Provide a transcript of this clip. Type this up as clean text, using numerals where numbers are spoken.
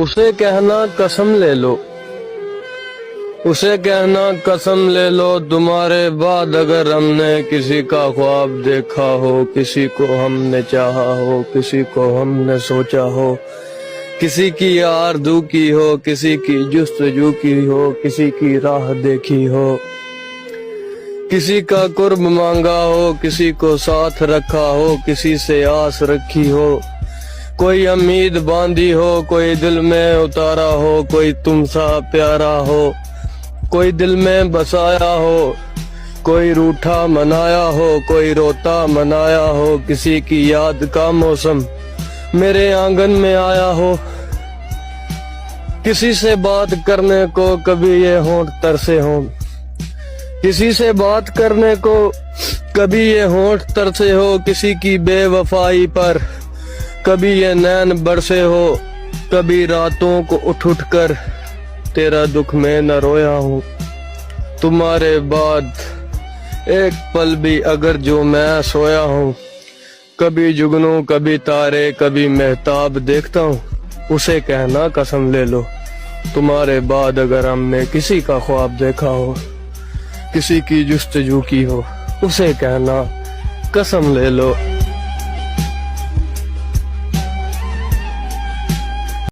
اسے کہنا قسم لے لو، اسے کہنا قسم لے لو، تمہارے بعد اگر ہم نے کسی کا خواب دیکھا ہو، کسی کو ہم نے چاہا ہو، کسی کو ہم نے سوچا ہو، کسی کی آرزو کی ہو، کسی کی جستجو کی ہو، کسی کی راہ دیکھی ہو، کسی کا قرب مانگا ہو، کسی کو ساتھ رکھا ہو، کسی سے آس رکھی ہو، کوئی امید باندھی ہو، کوئی دل میں اتارا ہو، کوئی تم سا پیارا ہو، کوئی دل میں بسایا ہو، کوئی روٹھا منایا ہو، کوئی روتا منایا ہو، کسی کی یاد کا موسم میرے آنگن میں آیا ہو، کسی سے بات کرنے کو کبھی یہ ہونٹ ترسے ہوں، کسی سے بات کرنے کو کبھی یہ ہونٹ ترسے ہو، کسی کی بے وفائی پر کبھی یہ نین برسے ہو، کبھی راتوں کو اٹھ کر تیرا دکھ میں نہ رویا ہوں، تمہارے بعد ایک پل بھی اگر جو میں سویا ہوں، کبھی جگنوں کبھی تارے کبھی مہتاب دیکھتا ہوں، اسے کہنا قسم لے لو، تمہارے بعد اگر ہم نے کسی کا خواب دیکھا ہو، کسی کی جستجو کی ہو، اسے کہنا قسم لے لو۔